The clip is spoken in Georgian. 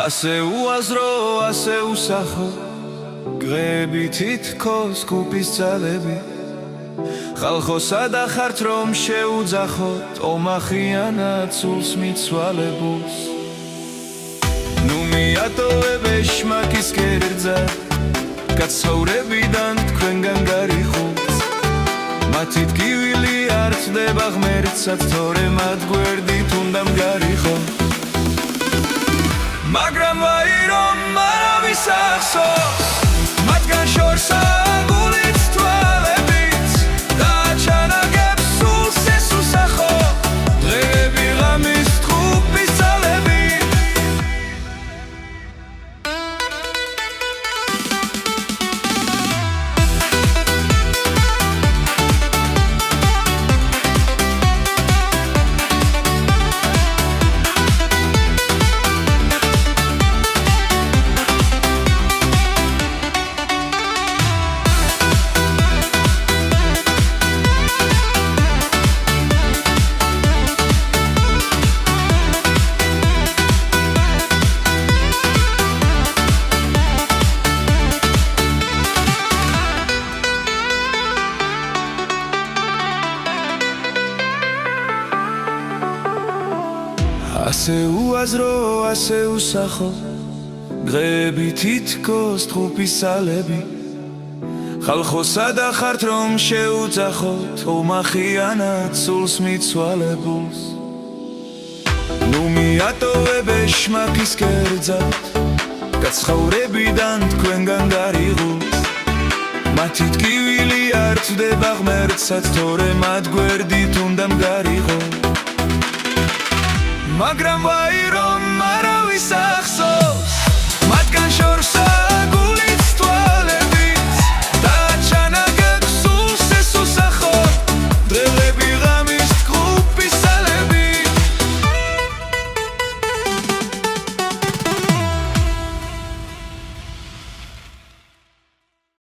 ასე უაზრო, ასე უსახო დღეები თითქოს გუბის ძალები ხალხო სადა ხართ რომ შეუძახოთ ომახიანად სულს მიცვალებულს ნუ მიატოვებ ეშმაკის კერძად გაცხოვრებიდან თქვენგან გარიხულს მათი ტკივილი არ წდება ღმერთსაც თორე მათ გვერდით უნდა მგარიხო მაგრამ ვაი რომ არავის ახსოვს მათგან შორსაა გულით თვალებით და ჩანაგებს სულს ეს უსახო დღეები ღამის ტყუპის ძალები ასე უაზრო, ასე უსახო დღეები თითქოს ტყუპის ძალები ხალხო სადა ხართ რომ შეუძახოთ ომახიანად სულს მიცვალებულს ნუ მიატოვებ ეშმაკის კერძად გაცხოვრებიდან თქვენგან გარიღულს მათი ტკივილი არ წდება ღმერთსაც თორე მათ გვერდით უნდა მგარიყო მაგრამ ვაი რომ არავის ახსოვს მათგან შორსაა